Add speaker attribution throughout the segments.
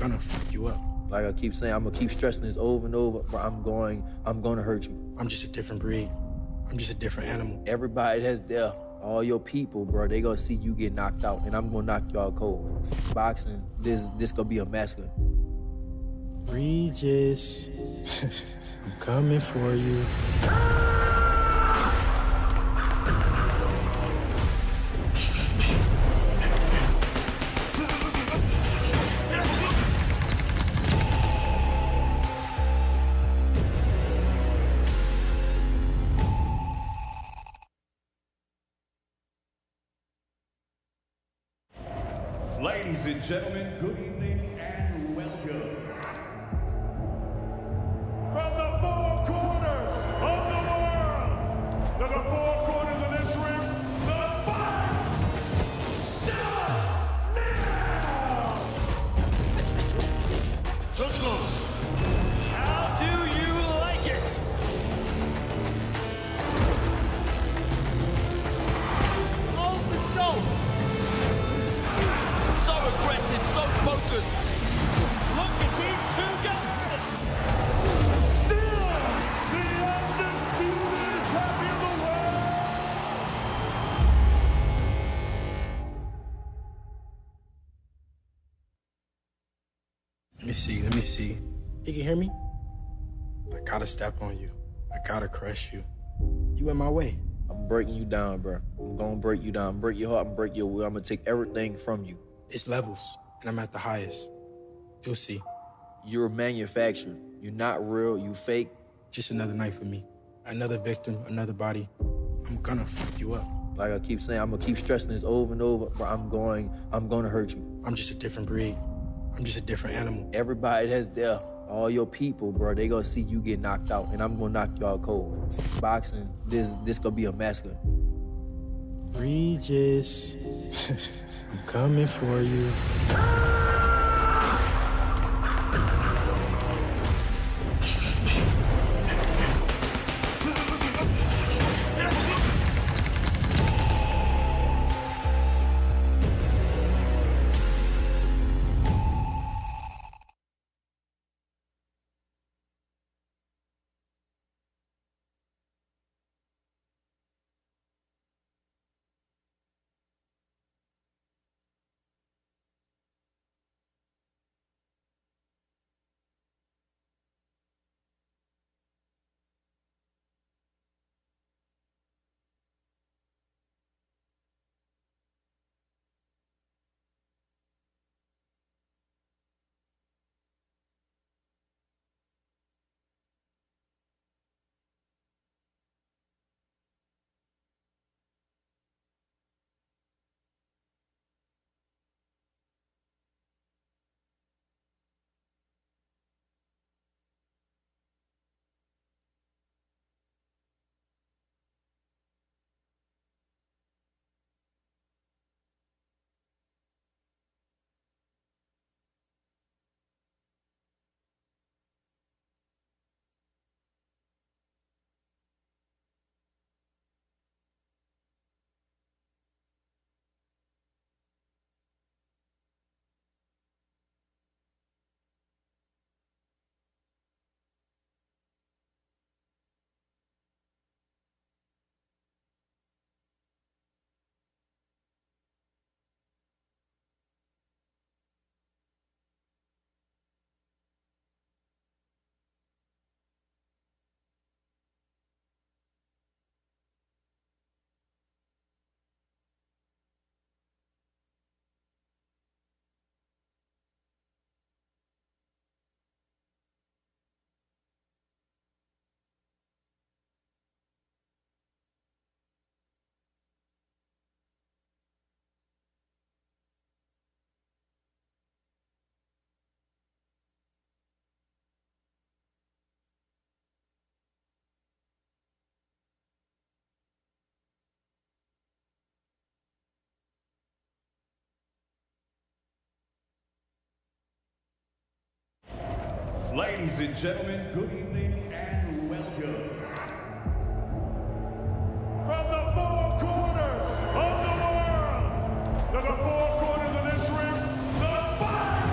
Speaker 1: gonna fuck you up.
Speaker 2: Like I keep saying, I'm gonna keep stressing this over and over, but I'm gonna hurt you.
Speaker 1: I'm just a different breed. I'm just a different animal.
Speaker 2: Everybody that's there, all your people, bro, they gonna see you get knocked out, and I'm gonna knock y'all cold. Boxing, this gonna be a massacre.
Speaker 1: Regis, I'm coming for you.
Speaker 3: Ladies and gentlemen, good evening and welcome. From the four corners of the world, to the four corners of this ring, the fight starts now!
Speaker 4: Switch close.
Speaker 3: How do you like it?
Speaker 5: Off the shoulder. So aggressive, so focused.
Speaker 3: Look at these two guys. Still the undisputed champion of the world.
Speaker 1: Let me see. You can hear me? I gotta step on you. I gotta crush you. You in my way.
Speaker 2: I'm breaking you down, bro. I'm gonna break you down, break your heart, and break your will. I'm gonna take everything from you.
Speaker 1: It's levels, and I'm at the highest. You'll see.
Speaker 2: You're manufactured. You're not real. You fake.
Speaker 1: Just another night for me. Another victim, another body. I'm gonna fuck you up.
Speaker 2: Like I keep saying, I'm gonna keep stressing this over and over, but I'm gonna hurt you.
Speaker 1: I'm just a different breed. I'm just a different animal.
Speaker 2: Everybody that's there, all your people, bro, they gonna see you get knocked out, and I'm gonna knock y'all cold. Boxing, this gonna be a massacre.
Speaker 1: Regis, I'm coming for you.
Speaker 3: Ladies and gentlemen, good evening and welcome. From the four corners of the world, to the four corners of this ring, the fight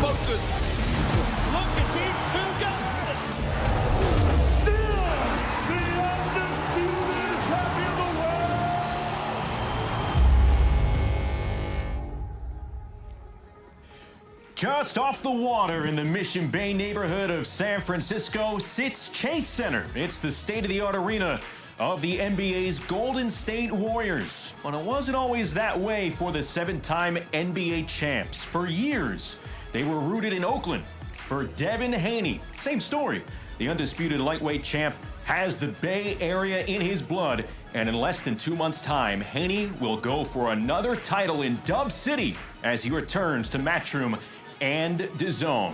Speaker 5: focused.
Speaker 3: Look at these two guys. Still the undisputed champion of the world.
Speaker 4: Just off the water in the Mission Bay neighborhood of San Francisco sits Chase Center. It's the state-of-the-art arena of the NBA's Golden State Warriors. But it wasn't always that way for the 7-time NBA champs. For years, they were rooted in Oakland for Devin Haney. Same story. The undisputed lightweight champ has the Bay Area in his blood, and in less than 2 months' time, Haney will go for another title in Dub City as he returns to Matchroom and DAZN.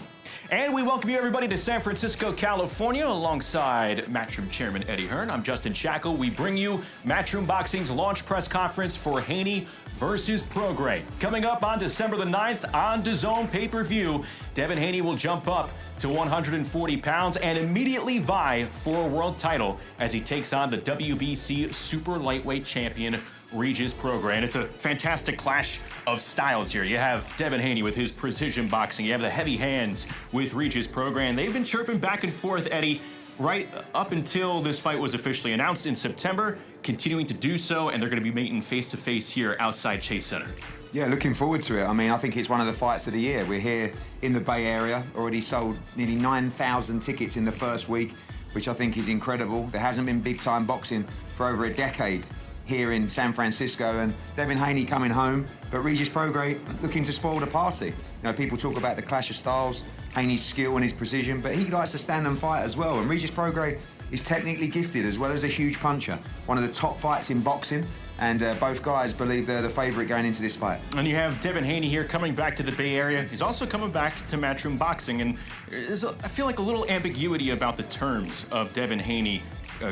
Speaker 4: And we welcome you, everybody, to San Francisco, California, alongside Matchroom Chairman Eddie Hearn. I'm Justin Shackle. We bring you Matchroom Boxing's launch press conference for Haney versus Prograis. Coming up on December the 9th on DAZN pay-per-view, Devin Haney will jump up to 140 pounds and immediately vie for a world title as he takes on the WBC super lightweight champion, Regis Prograis. And it's a fantastic clash of styles here. You have Devin Haney with his precision boxing. You have the heavy hands with Regis Prograis. And they've been chirping back and forth, Eddie, right up until this fight was officially announced in September, continuing to do so, and they're going to be meeting face-to-face here outside Chase Center.
Speaker 6: Yeah, looking forward to it. I mean, I think it's one of the fights of the year. We're here in the Bay Area, already sold nearly 9,000 tickets in the first week, which I think is incredible. There hasn't been big-time boxing for over a decade here in San Francisco, and Devin Haney coming home, but Regis Prograis looking to spoil the party. You know, people talk about the clash of styles, Haney's skill and his precision, but he likes to stand and fight as well, and Regis Prograis is technically gifted as well as a huge puncher. One of the top fights in boxing, and both guys believe they're the favourite going into this fight.
Speaker 4: And you have Devin Haney here coming back to the Bay Area. He's also coming back to Matchroom Boxing, and I feel like a little ambiguity about the terms of Devin Haney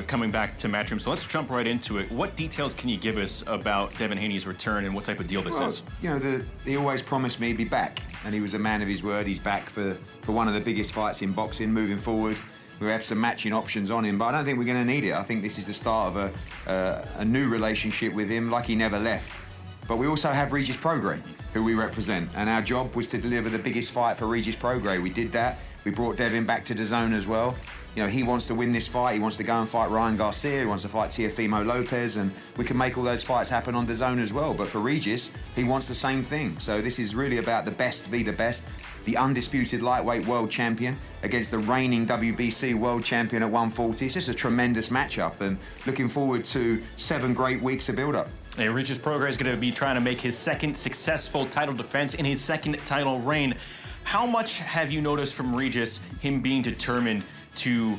Speaker 4: coming back to Matchroom. So let's jump right into it. What details can you give us about Devin Haney's return and what type of deal this is?
Speaker 6: You know, he always promised me he'd be back, and he was a man of his word. He's back for one of the biggest fights in boxing moving forward. We have some matching options on him, but I don't think we're going to need it. I think this is the start of a new relationship with him, like he never left. But we also have Regis Prograis, who we represent, and our job was to deliver the biggest fight for Regis Prograis. We did that. We brought Devin back to DAZN as well. You know, he wants to win this fight. He wants to go and fight Ryan Garcia. He wants to fight Teofimo Lopez, and we can make all those fights happen on DAZN as well. But for Regis, he wants the same thing. So this is really about the best be the best. The undisputed lightweight world champion against the reigning WBC world champion at 140. It's just a tremendous matchup, and looking forward to 7 great weeks of build-up.
Speaker 4: Hey, Regis Prograis is going to be trying to make his second successful title defense in his second title reign. How much have you noticed from Regis, him being determined to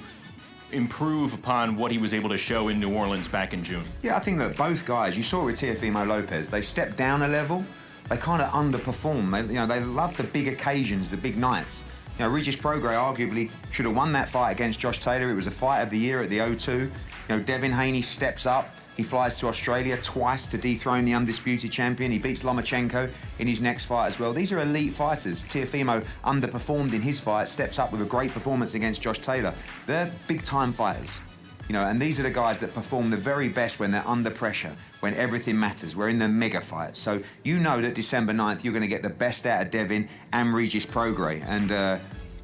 Speaker 4: improve upon what he was able to show in New Orleans back in June?
Speaker 6: Yeah, I think that both guys, you saw it with Teofimo Lopez, they stepped down a level. They kind of underperform. They love the big occasions, the big nights. You know, Regis Prograis arguably should have won that fight against Josh Taylor. It was a fight of the year at the O2. You know, Devin Haney steps up. He flies to Australia twice to dethrone the undisputed champion. He beats Lomachenko in his next fight as well. These are elite fighters. Teofimo underperformed in his fight, steps up with a great performance against Josh Taylor. They're big-time fighters. You know, and these are the guys that perform the very best when they're under pressure, when everything matters. We're in the mega fights. So you know that December 9th, you're going to get the best out of Devin and Regis Prograis. And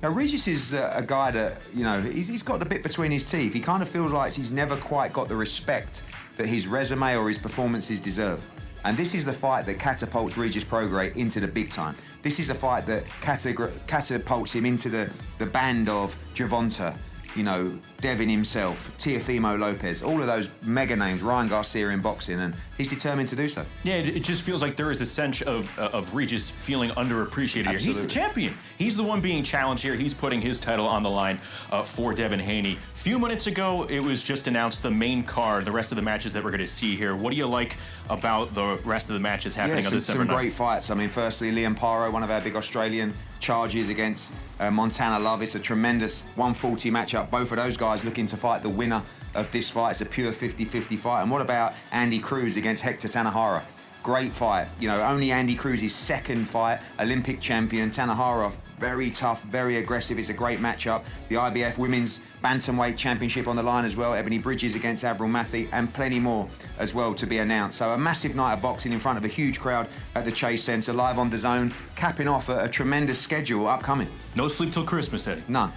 Speaker 6: now Regis is a guy that, you know, he's got the bit between his teeth. He kind of feels like he's never quite got the respect that his resume or his performances deserve. And this is the fight that catapults Regis Prograis into the big time. This is a fight that catapults him into the band of Gervonta, you know, Devin himself, Teofimo Lopez, all of those mega names, Ryan Garcia in boxing, and he's determined to do so.
Speaker 4: Yeah, it just feels like there is a sense of Regis feeling underappreciated here. He's the champion. He's the one being challenged here. He's putting his title on the line for Devin Haney. A few minutes ago, it was just announced the main card, the rest of the matches that we're going to see here. What do you like about the rest of the matches happening on December 9th?
Speaker 6: Some great fights. I mean, firstly, Liam Paro, one of our big Australian charges against Montana Love. It's a tremendous 140 matchup. Both of those guys looking to fight the winner of this fight. It's a pure 50-50 fight. And what about Andy Cruz against Hector Tanajara? great fight. You know, only Andy Cruz's second fight, Olympic champion, Tanahara, very tough, very aggressive. It's a great matchup. The IBF Women's Bantamweight Championship on the line as well. Ebony Bridges against Avril Mathy, and plenty more as well to be announced. So a massive night of boxing in front of a huge crowd at the Chase Centre, live on DAZN, capping off a tremendous schedule upcoming.
Speaker 4: No sleep till Christmas, Eddie.
Speaker 6: None.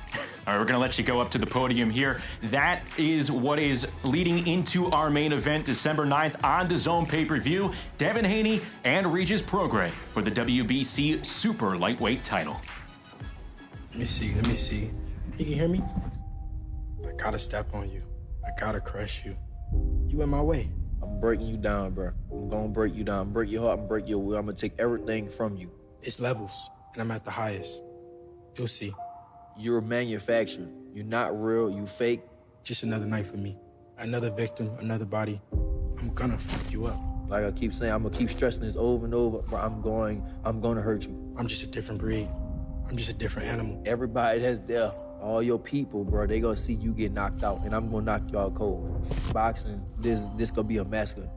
Speaker 4: All right, we're going to let you go up to the podium here. That is what is leading into our main event, December 9th on DAZN pay-per-view. Devin Haney and Regis Prograis for the WBC Super Lightweight title.
Speaker 1: Let me see. You can hear me? I gotta step on you. I gotta crush you. You in my way.
Speaker 2: I'm breaking you down, bro. I'm gonna break you down. Break your heart and break your will. I'm gonna take everything from you.
Speaker 1: It's levels, and I'm at the highest. You'll see.
Speaker 2: You're a manufacturer. You're not real. You fake.
Speaker 1: Just another night for me. Another victim, another body. I'm gonna fuck you up.
Speaker 2: Like I keep saying, I'm gonna keep stressing this over and over, but I'm gonna hurt you.
Speaker 1: I'm just a different breed. I'm just a different animal.
Speaker 2: Everybody that's there, all your people, bro, they gonna see you get knocked out, and I'm gonna knock y'all cold. Boxing, this gonna be a massacre.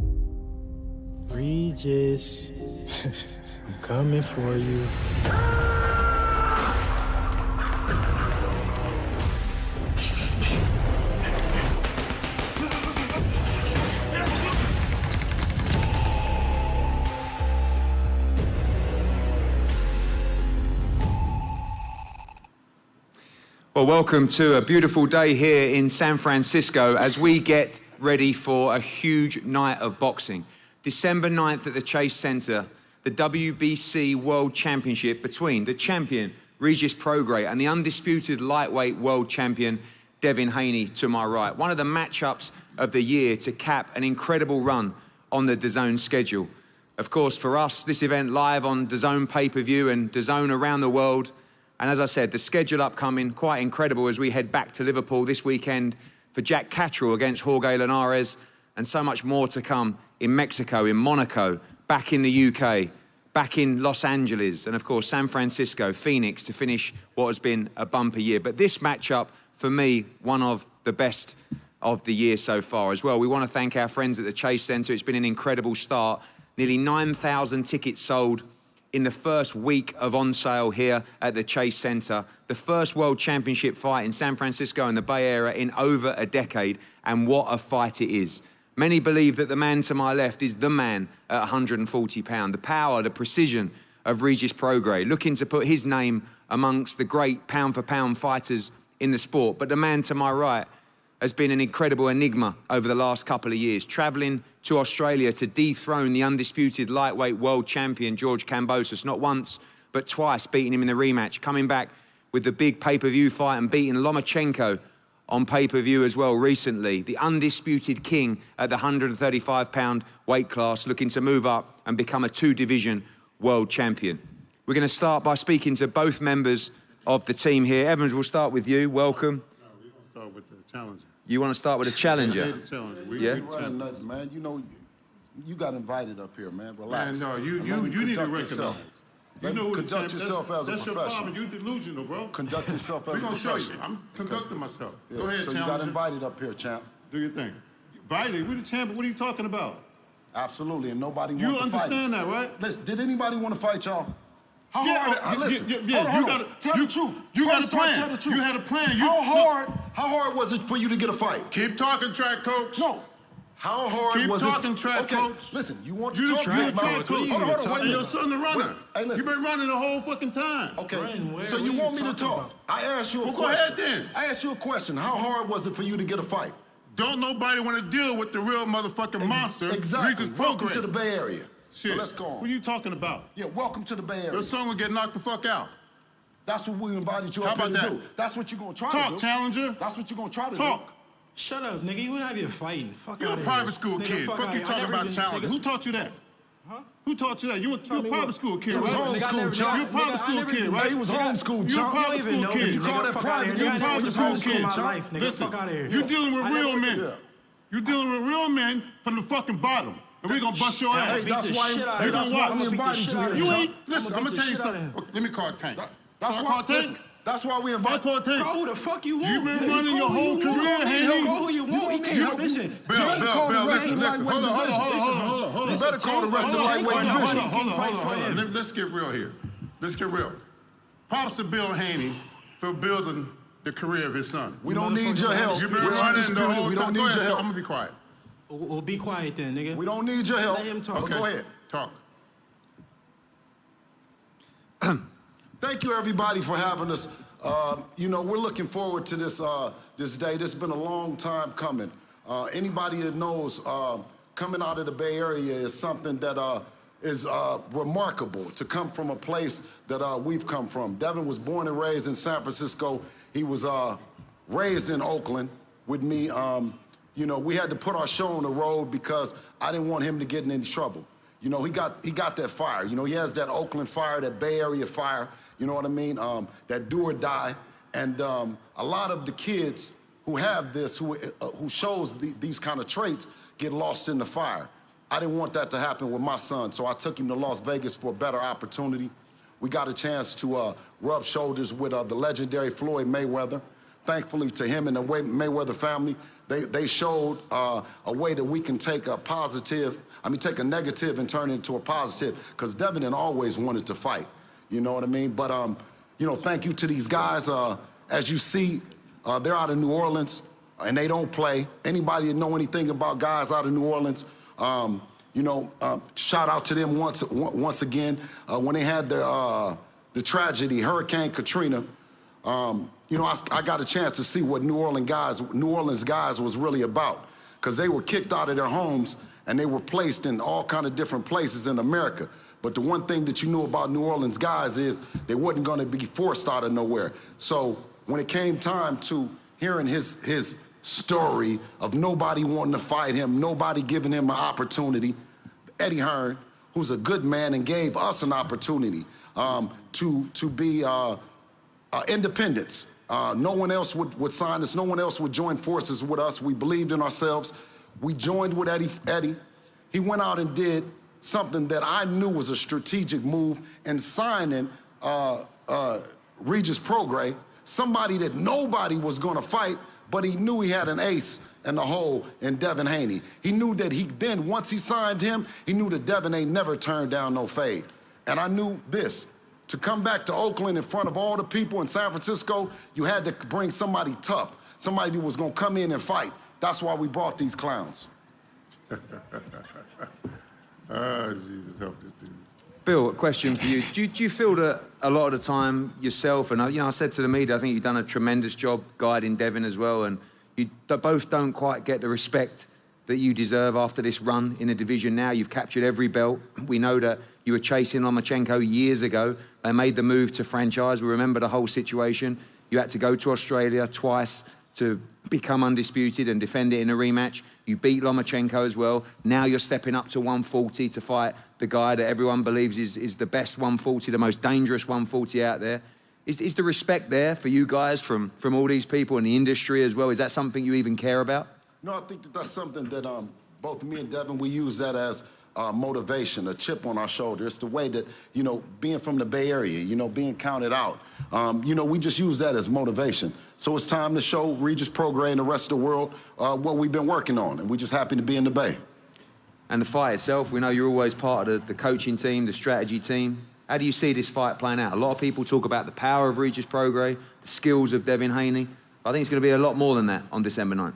Speaker 1: Regis, I'm coming for you.
Speaker 6: Well, welcome to a beautiful day here in San Francisco as we get ready for a huge night of boxing. December 9th at the Chase Centre, the WBC World Championship between the champion, Regis Prograis, and the undisputed lightweight world champion, Devin Haney, to my right. One of the matchups of the year to cap an incredible run on the DAZN schedule. Of course, for us, this event live on DAZN pay-per-view and DAZN around the world. And as I said, the schedule upcoming, quite incredible as we head back to Liverpool this weekend for Jack Catterall against Jorge Linares, and so much more to come in Mexico, in Monaco, back in the UK, back in Los Angeles, and of course, San Francisco, Phoenix, to finish what has been a bumper year. But this matchup, for me, one of the best of the year so far as well. We want to thank our friends at the Chase Centre. It's been an incredible start. Nearly 9,000 tickets sold in the first week of on sale here at the Chase Centre. The first World Championship fight in San Francisco and the Bay Area in over a decade, and what a fight it is. Many believe that the man to my left is the man at 140 pounds. The power, the precision of Regis Prograis, looking to put his name amongst the great pound-for-pound fighters in the sport. But the man to my right has been an incredible enigma over the last couple of years, travelling to Australia to dethrone the undisputed lightweight world champion, George Kambosos, not once, but twice, beating him in the rematch, coming back with the big pay-per-view fight and beating Lomachenko on pay-per-view as well recently. The undisputed king at the 135-pound weight class, looking to move up and become a two-division world champion. We're going to start by speaking to both members of the team here. Evans, we'll start with you. Welcome.
Speaker 7: No, we're going to start with the challenger.
Speaker 6: You want to start with a challenger?
Speaker 7: The challenger.
Speaker 6: Yeah?
Speaker 7: We
Speaker 8: Running nuts, man. You know, you got invited up here, man. Relax.
Speaker 7: Man, no, you need to recognize. You know who
Speaker 8: conduct yourself as a
Speaker 7: that's your
Speaker 8: professional.
Speaker 7: problem. You're delusional, bro.
Speaker 8: Conduct yourself as
Speaker 7: We're
Speaker 8: a
Speaker 7: going to show
Speaker 8: professional.
Speaker 7: you. I'm conducting myself.
Speaker 8: Yeah,
Speaker 7: Go ahead,
Speaker 8: so
Speaker 7: challenger.
Speaker 8: you got invited up here, champ.
Speaker 7: Do your thing. Invited? We're the champion. What are you talking about?
Speaker 8: Absolutely, and nobody
Speaker 7: You
Speaker 8: wanted to fight.
Speaker 7: understand that, right?
Speaker 8: Listen, did anybody want to fight y'all? How
Speaker 7: Yeah,
Speaker 8: hard? Listen,
Speaker 7: yeah,
Speaker 8: hold on.
Speaker 7: you
Speaker 8: Tell the truth.
Speaker 7: You got a
Speaker 8: First off,
Speaker 7: plan.
Speaker 8: Tell the truth.
Speaker 7: You had a plan.
Speaker 8: How hard was it for you to get a fight?
Speaker 7: Keep talking, track coach.
Speaker 8: No. How hard
Speaker 7: Keep
Speaker 8: was it?
Speaker 7: talking, track coach.
Speaker 8: Listen, you want to
Speaker 7: You the
Speaker 8: talk?
Speaker 7: track
Speaker 8: Hold on,
Speaker 7: coach.
Speaker 8: hold on, wait a
Speaker 7: And your
Speaker 8: minute.
Speaker 7: son the runner.
Speaker 8: Hey, listen.
Speaker 7: You've been running the whole fucking time.
Speaker 8: Okay,
Speaker 1: Brian,
Speaker 8: so you want me to talk? I asked you a
Speaker 7: Well, go
Speaker 8: question.
Speaker 7: ahead then.
Speaker 8: I asked you a question. How hard was it for you to get a fight?
Speaker 7: Don't nobody want to deal with the real motherfucking monster.
Speaker 8: Exactly.
Speaker 7: Regis
Speaker 8: Welcome
Speaker 7: Prograis.
Speaker 8: to the Bay Area.
Speaker 7: Shit.
Speaker 8: So let's go on.
Speaker 7: What are you talking about?
Speaker 8: Yeah, welcome to the Bay Area.
Speaker 7: Your son will get knocked the fuck out.
Speaker 8: That's what we invited you
Speaker 7: How
Speaker 8: up here
Speaker 7: about
Speaker 8: to
Speaker 7: that?
Speaker 8: do. That's what you're gonna try to
Speaker 7: Talk,
Speaker 8: do.
Speaker 7: challenger.
Speaker 8: That's what you're gonna try to
Speaker 7: Talk.
Speaker 1: Shut up, nigga. You have your fighting. Fuck
Speaker 7: You're
Speaker 1: out
Speaker 7: a
Speaker 1: of
Speaker 7: private
Speaker 1: here.
Speaker 7: school
Speaker 1: Nigga,
Speaker 7: kid. Fuck
Speaker 1: outta
Speaker 7: you
Speaker 1: here. I
Speaker 7: talking
Speaker 1: never
Speaker 7: about
Speaker 1: even-
Speaker 7: challenger.
Speaker 1: nigga-
Speaker 7: Who taught you that?
Speaker 1: Huh?
Speaker 7: Who taught you that? You're a
Speaker 1: me
Speaker 7: private
Speaker 1: what?
Speaker 7: school kid,
Speaker 8: It was
Speaker 7: right?
Speaker 8: homeschool,
Speaker 1: Nigga, I never-
Speaker 8: chump.
Speaker 7: You're a private
Speaker 1: Nigga, I
Speaker 7: school
Speaker 1: never
Speaker 7: kid,
Speaker 1: even-
Speaker 7: right?
Speaker 8: He was homeschool,
Speaker 7: You're a
Speaker 8: chump.
Speaker 7: private
Speaker 1: You don't even
Speaker 7: school
Speaker 1: know
Speaker 7: kid.
Speaker 1: me,
Speaker 8: You call
Speaker 1: nigga.
Speaker 8: that
Speaker 1: Fuck
Speaker 8: private,
Speaker 1: outta here.
Speaker 8: you
Speaker 1: Nigga, I never
Speaker 8: was
Speaker 1: went to private school in my
Speaker 8: homeschool, chump.
Speaker 1: life, nigga.
Speaker 7: Listen,
Speaker 1: Fuck out of here.
Speaker 7: you're dealing with
Speaker 1: I
Speaker 7: real
Speaker 1: never-
Speaker 7: men.
Speaker 8: Yeah.
Speaker 7: You're dealing with real men from the fucking bottom. And we're gonna bust your
Speaker 1: Hey,
Speaker 7: ass.
Speaker 1: beat
Speaker 8: That's
Speaker 1: the
Speaker 8: why
Speaker 1: shit
Speaker 7: of
Speaker 8: that's
Speaker 7: him.
Speaker 8: why
Speaker 7: I'm
Speaker 8: we
Speaker 7: gonna
Speaker 1: beat the
Speaker 8: invited
Speaker 1: shit
Speaker 8: you
Speaker 1: out
Speaker 8: here,
Speaker 1: of
Speaker 7: You
Speaker 1: him.
Speaker 8: chump.
Speaker 7: ain't, listen, I'm
Speaker 1: beat
Speaker 7: gonna
Speaker 1: the
Speaker 7: tell you
Speaker 1: shit out of
Speaker 7: something.
Speaker 1: him.
Speaker 7: Let me call Tank.
Speaker 8: That's
Speaker 7: Can I
Speaker 8: why.
Speaker 7: call Tank?
Speaker 8: Listen, That's why we invite.
Speaker 1: Go who the fuck you want.
Speaker 7: You've been running your whole career, Haney.
Speaker 1: Go who you want. He can't help. Listen.
Speaker 7: Bill, listen. Hold on.
Speaker 8: You better call the rest of the lightweight division.
Speaker 7: Hold on. Let's get real here. Let's get real. Props to Bill Haney for building the career of his son.
Speaker 8: We don't need your help.
Speaker 7: You've been
Speaker 8: We're
Speaker 7: running the
Speaker 8: undisputed.
Speaker 7: whole
Speaker 8: We don't
Speaker 7: time.
Speaker 8: need
Speaker 7: Go
Speaker 8: your
Speaker 7: ahead,
Speaker 8: help.
Speaker 7: I'm gonna be quiet.
Speaker 1: Well, be quiet then, nigga.
Speaker 8: We don't need your help.
Speaker 1: Let him talk.
Speaker 7: Okay.
Speaker 8: Go ahead.
Speaker 7: Talk.
Speaker 8: Thank you, everybody, for having us. You know, we're looking forward to this this day. This has been a long time coming. Anybody that knows, coming out of the Bay Area is something that is remarkable to come from a place that we've come from. Devin was born and raised in San Francisco. He was raised in Oakland with me. You know, we had to put our show on the road because I didn't want him to get in any trouble. You know, he got that fire. You know, he has that Oakland fire, that Bay Area fire. You know what I mean? That do or die. And a lot of the kids who have this, who shows these kind of traits, get lost in the fire. I didn't want that to happen with my son, so I took him to Las Vegas for a better opportunity. We got a chance to rub shoulders with the legendary Floyd Mayweather. Thankfully to him and the Mayweather family, they showed a way that we can take a take a negative and turn it into a positive, because Devin had always wanted to fight. You know what I mean? But, you know, thank you to these guys. As you see, they're out of New Orleans, and they don't play. Anybody that know anything about guys out of New Orleans, you know, shout out to them once again. When they had the tragedy, Hurricane Katrina, you know, I got a chance to see what New Orleans guys was really about, because they were kicked out of their homes and they were placed in all kind of different places in America. But the one thing that you knew about New Orleans guys is they wasn't going to be forced out of nowhere. So when it came time to hearing his story of nobody wanting to fight him, nobody giving him an opportunity, Eddie Hearn, who's a good man and gave us an opportunity to be independents. No one else would sign us. No one else would join forces with us. We believed in ourselves. We joined with Eddie. He went out and did something that I knew was a strategic move in signing Regis Prograis, somebody that nobody was going to fight, but he knew he had an ace in the hole in Devin Haney. He knew that once he signed him, he knew that Devin ain't never turned down no fade. And I knew this. To come back to Oakland in front of all the people in San Francisco, you had to bring somebody tough, somebody who was going to come in and fight. That's why we brought these clowns.
Speaker 7: Oh, Jesus, help this dude.
Speaker 2: Bill, a question for you. Do you feel that a lot of the time yourself, and I said to the media, I think you've done a tremendous job guiding Devin as well, and you both don't quite get the respect that you deserve after this run in the division now? You've captured every belt. We know that you were chasing Lomachenko years ago. They made the move to franchise. We remember the whole situation. You had to go to Australia twice to become undisputed and defend it in a rematch. You beat Lomachenko as well. Now you're stepping up to 140 to fight the guy that everyone believes is the best 140, the most dangerous 140 out there. Is the respect there for you guys from all these people in the industry as well? Is that something you even care about?
Speaker 8: No, I think that's something that both me and Devin, we use that as motivation, a chip on our shoulder. It's the way that, you know, being from the Bay Area, you know, being counted out, you know, we just use that as motivation. So it's time to show Regis Prograis and the rest of the world what we've been working on, and we're just happy to be in the Bay.
Speaker 2: And the fight itself, we know you're always part of the coaching team, the strategy team. How do you see this fight playing out? A lot of people talk about the power of Regis Prograis, the skills of Devin Haney. I think it's going to be a lot more than that on December 9th.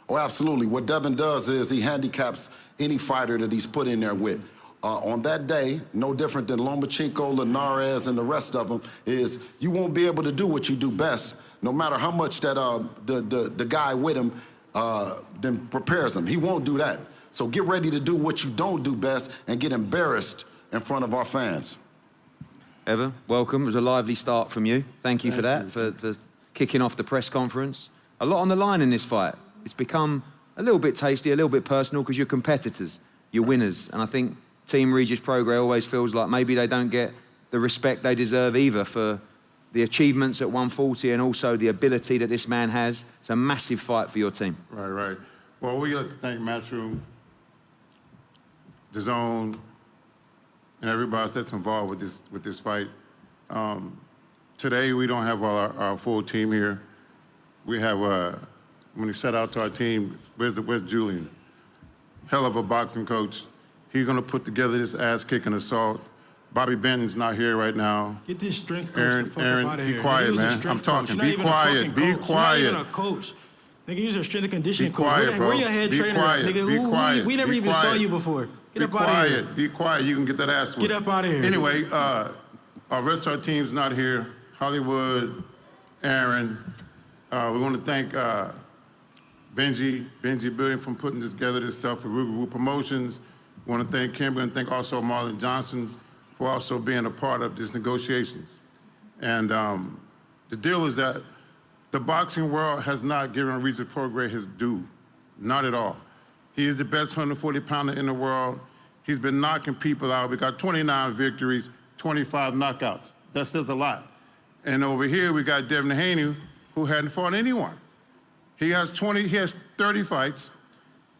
Speaker 8: Oh, absolutely. What Devin does is he handicaps any fighter that he's put in there with. On that day, no different than Lomachenko, Linares, and the rest of them, is you won't be able to do what you do best, no matter how much that the guy with him then prepares him. He won't do that. So get ready to do what you don't do best and get embarrassed in front of our fans.
Speaker 2: Evan, welcome. It was a lively start from you. Thank you for that, for kicking off the press conference. A lot on the line in this fight. It's become a little bit tasty, a little bit personal, because you're competitors, you're winners. And I think Team Regis Prograis always feels like maybe they don't get the respect they deserve either for the achievements at 140 and also the ability that this man has. It's a massive fight for your team.
Speaker 7: Right. Well, we like to thank Matchroom, DAZN, and everybody that's involved with this fight. today we don't have our full team here. We have, when we set out to our team, where's Julian? Hell of a boxing coach. He's gonna put together this ass-kicking assault. Bobby Benton's not here right now.
Speaker 1: Get this strength coach the fuck
Speaker 7: Aaron,
Speaker 1: out of here.
Speaker 7: be quiet, man. I'm talking. Be quiet. Be quiet.
Speaker 1: You're not even a coach. Nigga, you're a strength and conditioning coach.
Speaker 7: Quiet, bro.
Speaker 1: Where your head trainer?
Speaker 7: Quiet.
Speaker 1: Nigga,
Speaker 7: Be quiet.
Speaker 1: We never even saw you before. Get up out of here.
Speaker 7: Be quiet. You can get that ass whipped.
Speaker 1: Get up out of here.
Speaker 7: Anyway, our rest of our team's not here. Hollywood, Aaron. We want to thank Benji Billion for putting together this stuff for Ruger Promotions. We want to thank Kimber and thank also Marlon Johnson for also being a part of these negotiations. And the deal is that the boxing world has not given Regis Prograis his due, not at all. He is the best 140-pounder in the world. He's been knocking people out. We got 29 victories, 25 knockouts. That says a lot. And over here, we got Devin Haney, who hadn't fought anyone. He has 30 fights.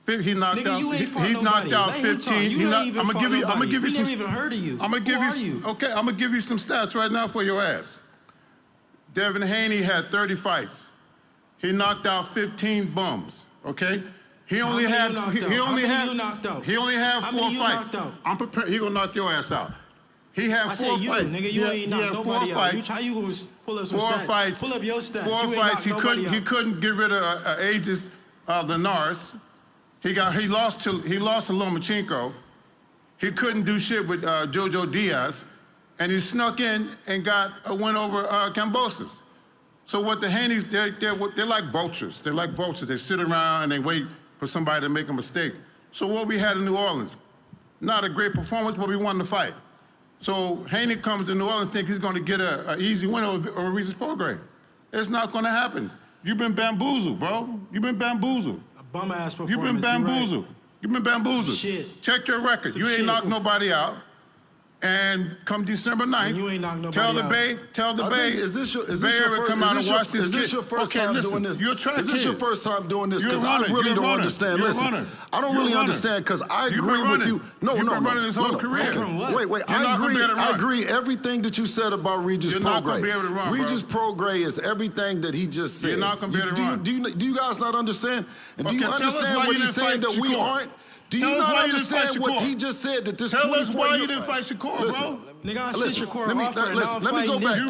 Speaker 7: He knocked out. He knocked out 15. I'm gonna give you some.
Speaker 1: Never even heard of you.
Speaker 7: I'm gonna give you. Okay, I'm gonna give you some stats right now for your ass. Devin Haney had 30 fights. He knocked out 15 bums. Okay. He only had 4 fights. I'm prepared. He gonna knock your ass out. He had 4 fights.
Speaker 1: Nigga, you ain't knocked nobody out. How you gonna pull up some stats?
Speaker 7: 4 fights.
Speaker 1: Pull up your stats.
Speaker 7: 4 fights. He couldn't get rid of Aegis Linares. He lost to Lomachenko. He couldn't do shit with Jojo Diaz, and he snuck in and got a win over Kambosos. So what the Haneys, they're like vultures. They're like vultures. They sit around and they wait for somebody to make a mistake. So what we had in New Orleans, not a great performance, but we won the fight. So Haney comes to New Orleans, think he's going to get an easy win over Regis Prograis. It's not going to happen. You've been bamboozled, bro. You've been bamboozled.
Speaker 1: Bum-ass performance.
Speaker 7: You've been bamboozled. You've been bamboozled.
Speaker 1: Shit.
Speaker 7: Check your record. You ain't knocked nobody out. And come December 9th,
Speaker 1: you ain't knocked nobody
Speaker 7: tell the
Speaker 1: out.
Speaker 7: Bay,
Speaker 8: Is this your first time doing this?
Speaker 7: You're trying
Speaker 8: Is this your first time doing this?
Speaker 7: You're
Speaker 8: Because I really don't understand. Listen, I don't really understand because I agree with you.
Speaker 7: You've been running this whole career.
Speaker 8: Wait. I agree everything that you said about Regis Prograis.
Speaker 7: You're not going to be able to run,
Speaker 8: Regis Prograis is everything that he just said.
Speaker 7: You're not going to be able to run.
Speaker 8: Do you guys not understand? And do you
Speaker 7: Okay,
Speaker 8: understand what he's saying that we aren't? Do you not understand what he just said that this 24
Speaker 7: Tell us why you didn't fight Shakur, bro.
Speaker 1: Nigga, I sent Shakur
Speaker 8: let me go back.
Speaker 7: You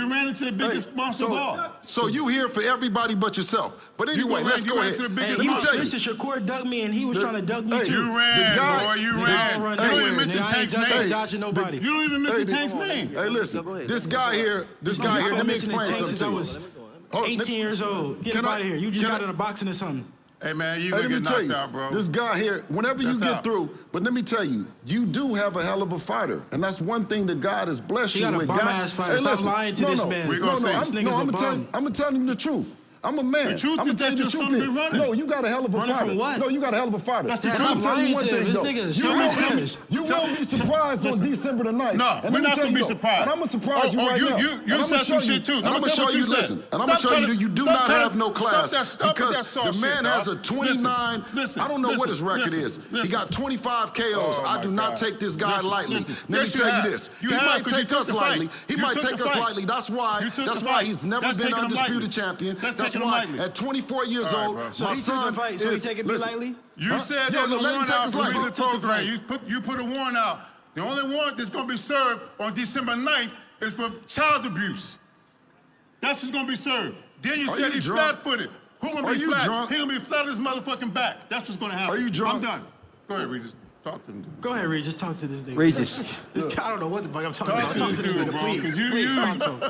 Speaker 7: ran into the biggest monster ball.
Speaker 8: So you here for everybody but yourself. But anyway, let's go ahead. Let me tell you.
Speaker 1: Listen, Shakur ducked me and he was trying to duck me too.
Speaker 7: You ran, boy. You ran. You don't even mention Tank's name.
Speaker 1: Dodging nobody.
Speaker 7: You don't even mention Tank's name.
Speaker 8: Hey, listen. This guy here, let me explain something to you.
Speaker 1: 18 years old. Get him out of here. You just got into boxing or something.
Speaker 7: Hey, man, you gonna get knocked out, bro.
Speaker 8: This guy here, whenever you get through, but let me tell you, you do have a hell of a fighter. And that's one thing that God has blessed you with.
Speaker 1: He got a bum-ass fighter. Stop lying to this man.
Speaker 7: We're gonna say this
Speaker 1: nigga's a bum.
Speaker 8: I'm gonna tell him the truth. I'm a man.
Speaker 7: The truth
Speaker 8: I'm
Speaker 7: is
Speaker 8: gonna tell you
Speaker 7: that
Speaker 8: the truth
Speaker 7: you're
Speaker 8: is,
Speaker 7: running.
Speaker 8: no, you got a hell of a
Speaker 1: Running
Speaker 8: fighter.
Speaker 1: from what?
Speaker 8: No, you got a hell of a fighter.
Speaker 7: That's the
Speaker 8: And
Speaker 7: truth.
Speaker 8: I'm telling you one thing, though. You will be surprised on December the 9th.
Speaker 7: No, we're not gonna be surprised.
Speaker 8: And I'm gonna surprise you right now.
Speaker 7: You said some shit too.
Speaker 8: And I'm gonna show you, listen, and I'm gonna show you that you do not have no class because the man has a 29. I don't know what his record is. He got 25 KOs. I do not take this guy lightly. Let me tell you this. He might take us lightly. He might take us lightly. That's why he's never been undisputed champion. That's why at 24 years old, my son is.
Speaker 1: So he taking me lightly?
Speaker 7: You said there's a warrant out for Regis Prograis. You put a warrant out. The only warrant that's going to be served on December 9th is for child abuse. That's what's going to be served. Then you said he's flat-footed. Who's going to be flat? He's going to be flat on his motherfucking back. That's what's going to happen.
Speaker 8: Are you drunk?
Speaker 7: I'm done. Go ahead, Regis. Talk to him.
Speaker 1: Go ahead, Regis. Talk to this nigga.
Speaker 2: Regis.
Speaker 1: I don't know what the fuck I'm talking about. Talk to this nigga, please.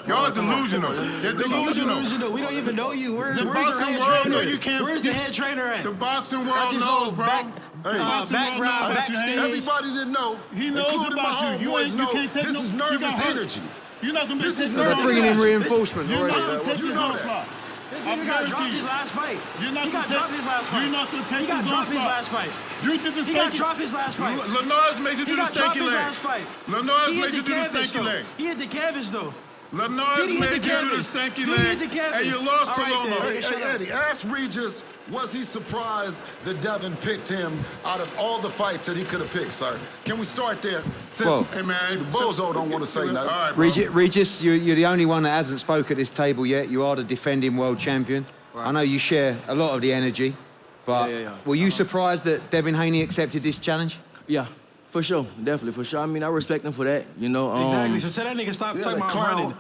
Speaker 7: Y'all delusional. They're delusional.
Speaker 1: We don't even know you. Where's
Speaker 7: the
Speaker 1: the
Speaker 7: boxing
Speaker 1: head
Speaker 7: world
Speaker 1: trainer?
Speaker 7: know you can't.
Speaker 1: Where's the head trainer at?
Speaker 7: The boxing world knows, bro.
Speaker 1: Background, backstage.
Speaker 8: Everybody didn't know,
Speaker 7: He knows
Speaker 8: including my
Speaker 7: about you.
Speaker 8: homeboys, know
Speaker 7: can't take
Speaker 8: this is nervous energy.
Speaker 7: You're not going to be
Speaker 8: This is
Speaker 7: taking
Speaker 8: nervous
Speaker 2: Bringing in
Speaker 8: energy.
Speaker 2: reinforcement
Speaker 7: You're
Speaker 2: already.
Speaker 7: not going to take
Speaker 8: You
Speaker 7: this
Speaker 8: know
Speaker 7: onslaught.
Speaker 1: This nigga got dropped his last fight.
Speaker 7: You're not
Speaker 1: He got dropped his last fight.
Speaker 7: You're not going to take
Speaker 1: He got
Speaker 7: this
Speaker 1: dropped his
Speaker 7: onslaught.
Speaker 1: last fight.
Speaker 7: You did this
Speaker 1: He got dropped his last fight.
Speaker 7: Linares made you do
Speaker 1: He
Speaker 7: the
Speaker 1: got dropped
Speaker 7: stanky
Speaker 1: his
Speaker 7: leg.
Speaker 1: last fight.
Speaker 7: Linares
Speaker 1: He
Speaker 7: made
Speaker 1: hit
Speaker 7: you
Speaker 1: the
Speaker 7: do the
Speaker 1: canvas
Speaker 7: stanky
Speaker 1: though.
Speaker 7: leg.
Speaker 1: He hit the canvas though.
Speaker 7: Lenoir's made you do the stanky leg, and you lost to Loma.
Speaker 8: Hey, Eddie, ask Regis, was he surprised that Devin picked him out of all the fights that he could have picked, sir? Can we start there? Since
Speaker 7: Hey, man,
Speaker 8: Bozo don't want to say nothing.
Speaker 7: All right, bro.
Speaker 2: Regis, you're the only one that hasn't spoke at this table yet. You are the defending world champion. Right. I know you share a lot of the energy, but were you surprised that Devin Haney accepted this challenge?
Speaker 9: Yeah. For sure, definitely, for sure. I mean, I respect him for that, you know.
Speaker 1: Exactly. So tell that nigga stop talking about running.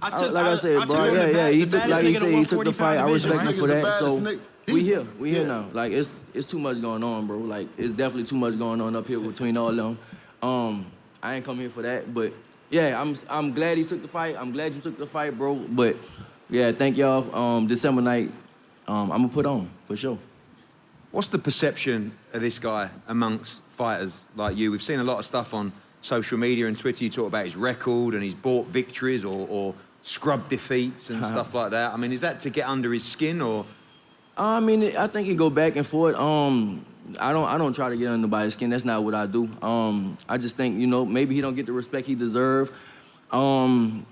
Speaker 9: Like I said, bro. He took, like he said, he took the fight. I respect him for that. So we here now. Like it's too much going on, bro. Like it's definitely too much going on up here between all of them. I ain't come here for that, but yeah, I'm glad he took the fight. I'm glad you took the fight, bro. But yeah, thank y'all. December night, I'm gonna put on for sure.
Speaker 2: What's the perception of this guy amongst fighters like you? We've seen a lot of stuff on social media and Twitter. You talk about his record and he's bought victories or scrub defeats and stuff like that. I mean, is that to get under his skin or?
Speaker 9: I mean, I think he go back and forth. I don't try to get under nobody's skin. That's not what I do. I just think, you know, maybe he don't get the respect he deserve. I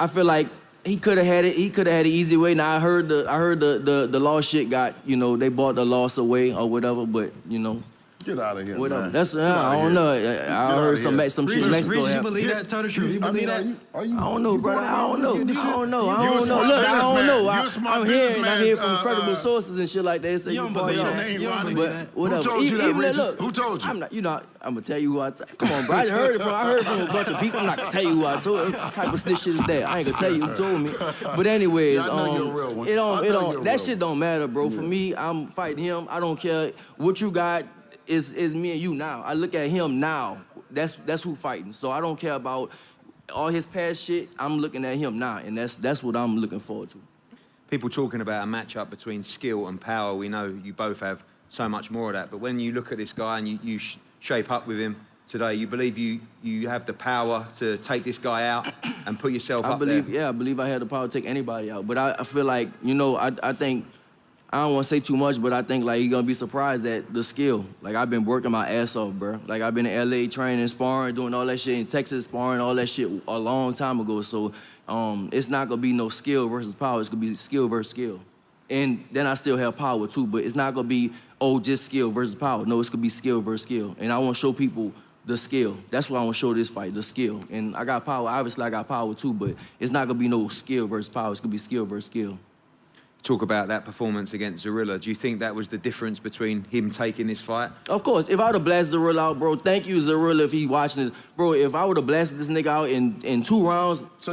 Speaker 9: feel like he could have had it. He could have had it easy way. Now I heard the loss shit got, you know, they bought the loss away or whatever. But you know,
Speaker 8: get out of here,
Speaker 9: whatever.
Speaker 8: man.
Speaker 9: That's I don't know. I heard some shit.
Speaker 1: Regis, you believe that? Tell the truth. You believe that?
Speaker 9: I don't know, brother. I don't know. Look, I'm hearing from credible sources and shit like that. Say
Speaker 1: you don't believe that. You don't believe that.
Speaker 9: Whatever.
Speaker 8: Who told you that, Regis? Who told you?
Speaker 9: I'm not. You know, I'm gonna tell you who I. Come on, bro. I heard from a bunch of people. I'm not gonna tell you who I told. What type of snitch shit is that? I ain't gonna tell you who told me. But anyways,
Speaker 8: I know you're a real one.
Speaker 9: It don't. That shit don't matter, bro. For me, I'm fighting him. I don't care what you got. Is me and you now. I look at him now. That's who fighting. So I don't care about all his past shit. I'm looking at him now, and that's what I'm looking forward to.
Speaker 2: People talking about a matchup between skill and power. We know you both have so much more of that. But when you look at this guy and you shape up with him today, you believe you have the power to take this guy out and put yourself up there?
Speaker 9: Yeah, I believe I have the power to take anybody out. But I feel like, you know, I think, I don't want to say too much, but I think, like, you're going to be surprised at the skill. Like, I've been working my ass off, bro. Like, I've been in L.A. training, sparring, doing all that shit, in Texas sparring, all that shit a long time ago. So it's not going to be no skill versus power. It's going to be skill versus skill. And then I still have power, too, but it's not going to be, just skill versus power. No, it's going to be skill versus skill. And I want to show people the skill. That's what I want to show this fight, the skill. And I got power. Obviously, I got power, too, but it's not going to be no skill versus power. It's going to be skill versus skill.
Speaker 2: Talk about that performance against Zorilla. Do you think that was the difference between him taking this fight?
Speaker 9: Of course. If I would have blasted Zorilla out, bro, thank you, Zorilla, if he watching this. Bro, if I would have blasted this nigga out in 2 rounds,
Speaker 8: so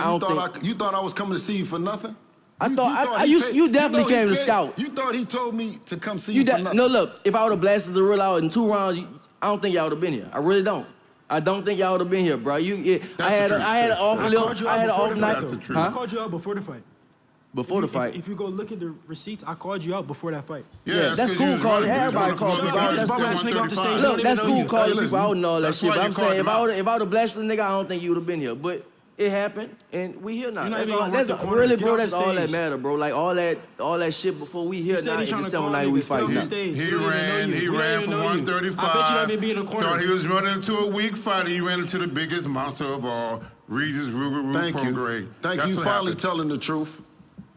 Speaker 8: you thought I was coming to see you for nothing?
Speaker 9: You definitely came to scout.
Speaker 8: You thought he told me to come see you for nothing?
Speaker 9: No, look, if I would have blasted Zorilla out in 2 rounds, I don't think y'all would have been here. I really don't. I don't think y'all would have been here, bro. I had an off night.
Speaker 1: I called you out before the fight.
Speaker 9: Before the fight.
Speaker 1: If you go look at the receipts, I called you out before that fight.
Speaker 9: Yeah, that's cool calling. Everybody called me out. Look, that's cool calling people out and all that shit. But I'm saying, if I would have blasted the nigga, I don't think you would have been here. But it happened, and we here now. That's really, bro, that's all that matter, bro. Like, all that shit before we here now. In December night, we fight now.
Speaker 7: He ran for 135.
Speaker 1: I bet you let me be in the corner.
Speaker 7: Thought he was running into a weak fighter. He ran into the biggest monster of all, Regis Prograis.
Speaker 8: Thank you. Finally telling the truth.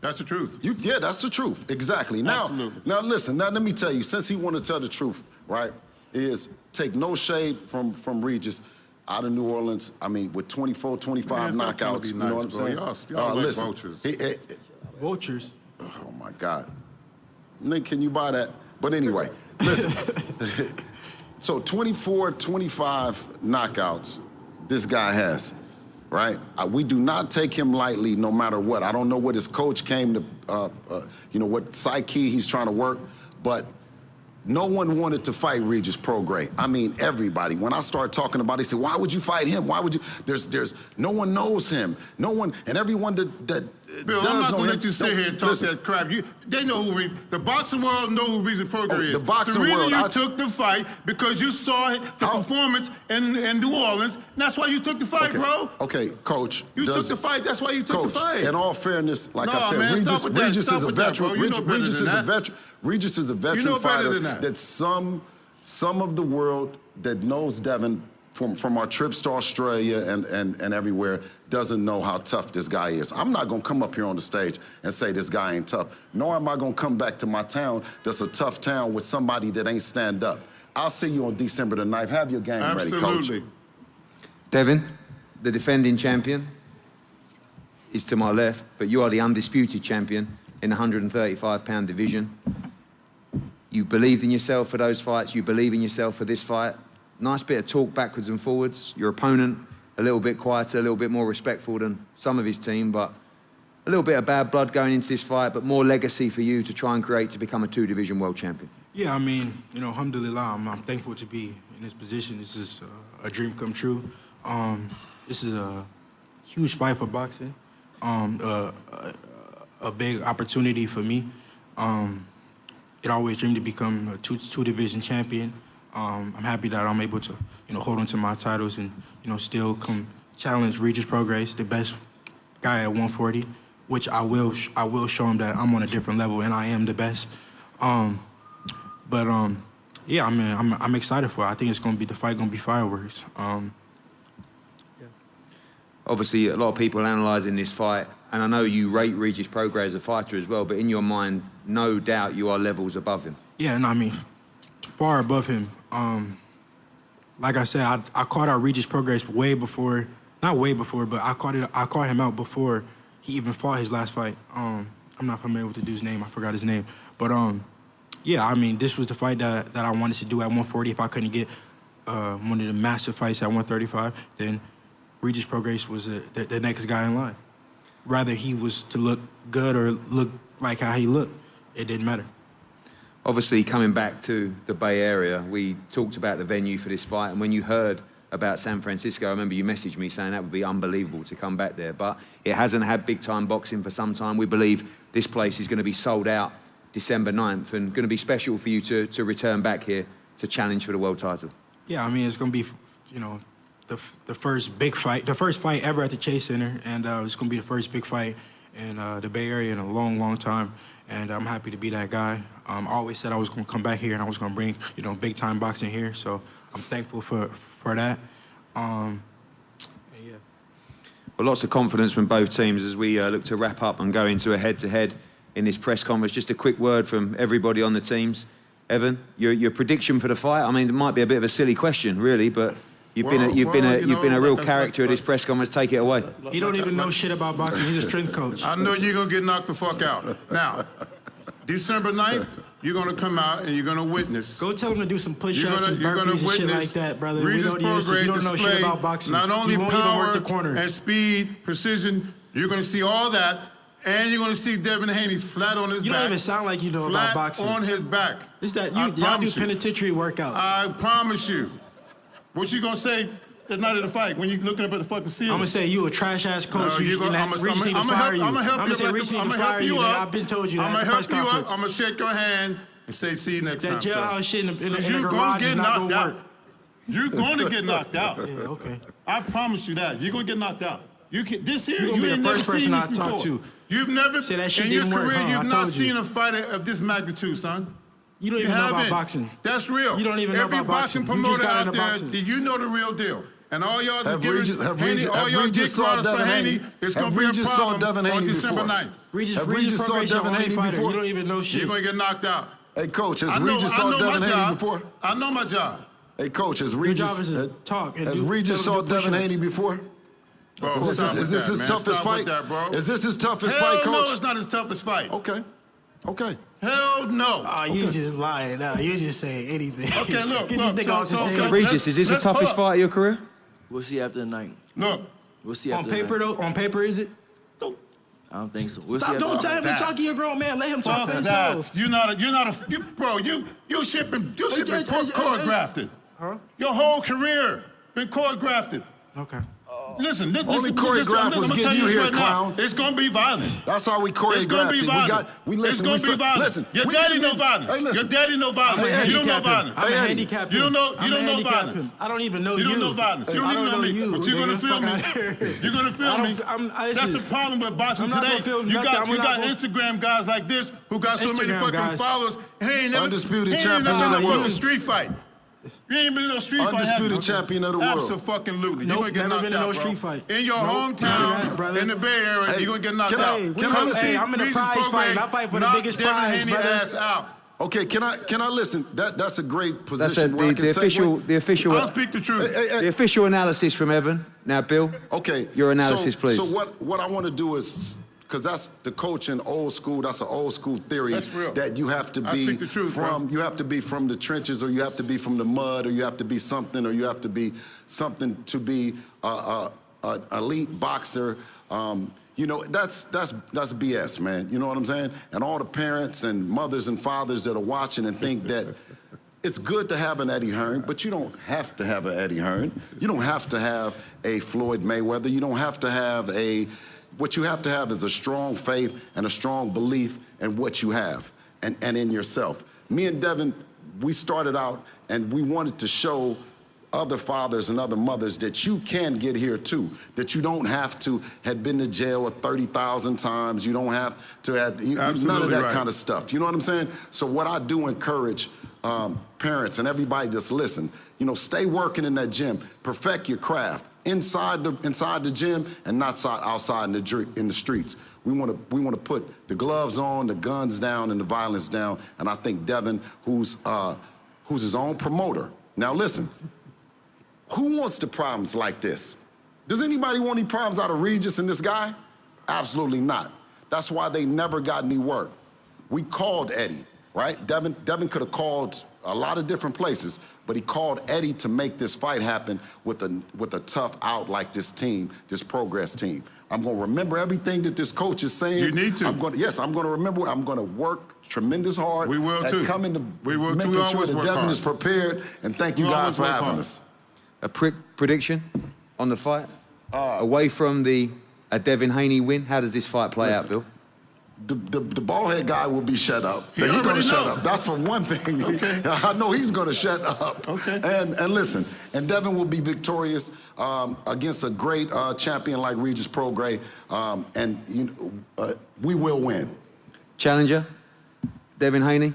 Speaker 7: That's the truth.
Speaker 8: Yeah, that's the truth. Exactly. Now listen. Now let me tell you. Since he want to tell the truth, right? Is take no shade from Regis out of New Orleans. I mean, with 24, 25 knockouts. You know what I'm saying?
Speaker 7: Y'all like vultures.
Speaker 1: Vultures.
Speaker 8: Oh my God. Nick, can you buy that? But anyway, listen. So 24, 25 knockouts. This guy has. Right? We do not take him lightly no matter what. I don't know what his coach came to, what psyche he's trying to work, but no one wanted to fight Regis Prograis. I mean, everybody. When I started talking about it, they said, why would you fight him? Why would you? There's no one knows him. No one, and everyone that
Speaker 7: Bill, I'm not going to let you sit here and talk that crap. They know who the boxing world know who Regis Prograis is.
Speaker 8: The boxing
Speaker 7: world.
Speaker 8: The
Speaker 7: reason you took the fight because you saw the performance in New Orleans. And that's why you took the fight, bro.
Speaker 8: Okay, Coach.
Speaker 7: You took the fight. That's why you took the fight.
Speaker 8: In all fairness, like I said, Regis is a veteran. Regis is a veteran fighter that some of the world that knows Devin from our trips to Australia and everywhere doesn't know how tough this guy is. I'm not gonna come up here on the stage and say this guy ain't tough, nor am I gonna come back to my town that's a tough town with somebody that ain't stand up. I'll see you on December the 9th. Have your game ready, Coach.
Speaker 7: Absolutely.
Speaker 2: Devin, the defending champion, is to my left, but you are the undisputed champion in the 135-pound division. You believed in yourself for those fights. You believe in yourself for this fight. Nice bit of talk backwards and forwards. Your opponent, a little bit quieter, a little bit more respectful than some of his team, but a little bit of bad blood going into this fight, but more legacy for you to try and create to become a two-division world champion.
Speaker 1: Yeah, I mean, you know, alhamdulillah, I'm thankful to be in this position. This is a dream come true. This is a huge fight for boxing, a big opportunity for me. It always dreamed to become a two-division champion. I'm happy that I'm able to, you know, hold on to my titles and, you know, still come challenge Regis Prograis, the best guy at 140, which I will show him that I'm on a different level and I am the best. Yeah, I mean, I'm excited for it. I think it's gonna be, the fight gonna be fireworks.
Speaker 2: Obviously, a lot of people analysing this fight, and I know you rate Regis Prograis as a fighter as well, but in your mind, no doubt you are levels above him.
Speaker 1: Yeah, no, I mean, far above him. Like I said, I caught out Regis Prograis way before, not way before, but I caught him out before he even fought his last fight. I'm not familiar with the dude's name. I forgot his name. But yeah, I mean, this was the fight that I wanted to do at 140. If I couldn't get one of the massive fights at 135, then Regis Prograis was the next guy in line. Rather he was to look good or look like how he looked, it didn't matter.
Speaker 2: Obviously, coming back to the Bay Area, we talked about the venue for this fight, and when you heard about San Francisco, I remember you messaged me saying that would be unbelievable to come back there, but it hasn't had big-time boxing for some time. We believe this place is going to be sold out December 9th and going to be special for you to return back here to challenge for the world title. Yeah,
Speaker 1: I mean, it's going to be, you know, the first big fight, the first fight ever at the Chase Center, and it's going to be the first big fight in the Bay Area in a long, long time, and I'm happy to be that guy. I always said I was going to come back here and I was going to bring, you know, big-time boxing here, so I'm thankful for that. Yeah.
Speaker 2: Well, lots of confidence from both teams as we look to wrap up and go into a head-to-head in this press conference. Just a quick word from everybody on the teams. Evan, your prediction for the fight? I mean, it might be a bit of a silly question, really, but you've been a real character at this press conference. Take it away.
Speaker 1: You don't even know shit about boxing. He's a strength coach.
Speaker 7: I know you're gonna get knocked the fuck out. Now, December 9th, you're gonna come out and you're gonna witness.
Speaker 1: Go tell him to do some push-ups and burpees and shit like that, brother.
Speaker 7: Regis Prograis
Speaker 1: you don't know shit about boxing.
Speaker 7: Not only
Speaker 1: you won't
Speaker 7: power
Speaker 1: even work the corner.
Speaker 7: and speed, precision, you're gonna see all that, and you're gonna see Devin Haney flat on his back.
Speaker 1: You don't even sound like you know about boxing.
Speaker 7: Flat on his back.
Speaker 1: It's that y'all do penitentiary workouts.
Speaker 7: I promise you. What you gonna say the night of the fight when you're looking up at the fucking ceiling?
Speaker 1: I'm gonna say you a trash ass coach.
Speaker 7: I'm gonna help you up.
Speaker 1: I've been told you that.
Speaker 7: I'm gonna help you up. I'm gonna shake your hand and say, see you next time.
Speaker 1: That jailhouse shit in the garage is not gonna work.
Speaker 7: You're gonna get knocked out.
Speaker 1: Yeah, okay.
Speaker 7: I promise you that. You're gonna get knocked out. You can, this here,
Speaker 1: you're gonna be the first person I talk to.
Speaker 7: You've never,
Speaker 1: say that shit
Speaker 7: in your
Speaker 1: didn't
Speaker 7: career,
Speaker 1: work,
Speaker 7: you've not seen a fighter of this magnitude, son.
Speaker 1: You don't even know about boxing.
Speaker 7: That's real.
Speaker 1: You don't even know about boxing.
Speaker 7: Every boxing promoter out there, did you know the real deal? And all y'all just giving Haney, all y'all dick riders for Haney, it's going to be a problem on December 9th.
Speaker 1: Regis saw Devin Haney before. You don't even know shit.
Speaker 7: You're going to get knocked out.
Speaker 8: Hey, Coach, has Regis saw Devin Haney before?
Speaker 7: I know my job.
Speaker 8: Hey, Coach, has Regis saw Devin Haney before?
Speaker 7: Bro,
Speaker 8: is this his toughest fight? Is this his toughest fight, Coach?
Speaker 7: No, it's not his toughest fight.
Speaker 8: Okay.
Speaker 7: Hell no.
Speaker 1: Oh, you just lying now. You just saying anything.
Speaker 7: Okay, look.
Speaker 1: Get this nigga off the stage.
Speaker 2: Regis, is this the toughest fight of your career?
Speaker 9: We'll see after the night.
Speaker 7: Look.
Speaker 9: We'll see after the
Speaker 1: night. On paper, though? On paper, is it?
Speaker 9: I don't think so. We'll
Speaker 1: Stop, don't tell him to talk to your grown man. Let him talk to himself.
Speaker 7: You're not a, you shipping choreographed.
Speaker 1: Huh?
Speaker 7: Your whole career been choreographed.
Speaker 1: Okay.
Speaker 8: Only choreographed was getting you here, clown.
Speaker 7: It's gonna be violent.
Speaker 8: That's how we choreographed.
Speaker 7: It's gonna be violent. It's gonna be violent.
Speaker 8: Listen,
Speaker 7: your daddy know violence. Your daddy know violence. You don't know violence.
Speaker 1: I'm a handicap.
Speaker 7: You don't know violence.
Speaker 1: I don't even know you.
Speaker 7: You don't know violence. You don't even know me. But you're gonna feel me. You're gonna feel me. That's the problem with boxing today. You got Instagram guys like this who got so many fucking followers. He ain't never
Speaker 8: undisputed champion in the world.
Speaker 7: A street fight. You ain't been in no street fight.
Speaker 8: Undisputed champion of the world.
Speaker 7: Absolutely.
Speaker 1: Nope,
Speaker 7: You're going to get
Speaker 1: never
Speaker 7: knocked
Speaker 1: been in
Speaker 7: out,
Speaker 1: no
Speaker 7: bro.
Speaker 1: street fight.
Speaker 7: In your
Speaker 1: Nope,
Speaker 7: hometown,
Speaker 1: brother.
Speaker 7: in the Bay Area,
Speaker 8: Hey,
Speaker 7: you're going to get knocked
Speaker 8: can I-
Speaker 7: out.
Speaker 8: can
Speaker 7: Come
Speaker 8: I-
Speaker 7: to see
Speaker 8: hey,
Speaker 1: I'm in a
Speaker 7: Regis
Speaker 1: prize fight, and I
Speaker 7: Prograis
Speaker 1: fight for the
Speaker 7: knock
Speaker 1: biggest
Speaker 7: Devin
Speaker 1: prize,
Speaker 7: Haney
Speaker 1: brother.
Speaker 7: ass out.
Speaker 8: Okay, can I listen? That's a great
Speaker 2: That's
Speaker 8: position. where I can
Speaker 2: the
Speaker 8: segue.
Speaker 2: official.
Speaker 7: I'll speak the truth.
Speaker 2: The official analysis from Evan. Now, Bill.
Speaker 8: Okay.
Speaker 2: Your analysis, please.
Speaker 8: So what I want to do is, because that's the coaching old school. That's an old school theory.
Speaker 7: That's real.
Speaker 8: That you have to
Speaker 7: I
Speaker 8: be
Speaker 7: speak the truth,
Speaker 8: from.
Speaker 7: bro.
Speaker 8: You have to be from the trenches, or you have to be from the mud, or you have to be something, or you have to be something to be a elite boxer. You know, that's BS, man. You know what I'm saying? And all the parents and mothers and fathers that are watching and think that it's good to have an Eddie Hearn, but you don't have to have an Eddie Hearn. You don't have to have a Floyd Mayweather. You don't have to have what you have to have is a strong faith and a strong belief in what you have and in yourself. Me and Devin, we started out and we wanted to show other fathers and other mothers that you can get here too, that you don't have to have been to jail 30,000 times. You don't have to have none of that kind of stuff. You know what I'm saying? So what I do encourage parents and everybody just listen, you know, stay working in that gym, perfect your craft inside the gym and not outside in the streets. We want to put the gloves on, the guns down, and the violence down. And I think Devin, who's his own promoter. Now listen. Who wants the problems like this? Does anybody want any problems out of Regis and this guy? Absolutely not. That's why they never got any work. We called Eddie, right? Devin could have called a lot of different places, but he called Eddie to make this fight happen with a tough out like this team, this Prograis team. I'm going to remember everything that this coach is saying.
Speaker 7: You need to.
Speaker 8: I'm going to remember. I'm going to work tremendous hard.
Speaker 7: We will too.
Speaker 8: Coming to
Speaker 7: we will
Speaker 8: making
Speaker 7: too. We
Speaker 8: sure
Speaker 7: always
Speaker 8: that
Speaker 7: work
Speaker 8: Devin
Speaker 7: hard.
Speaker 8: is prepared. And thank you guys for having us.
Speaker 2: A prediction on the fight? Away from a Devin Haney win, how does this fight play out, Bill?
Speaker 8: The bald-head guy will be shut up. He's going to shut up. That's for one thing. Okay. I know he's going to shut up.
Speaker 7: Okay.
Speaker 8: And listen, and Devin will be victorious against a great champion like Regis Prograis, we will win.
Speaker 2: Challenger, Devin Haney?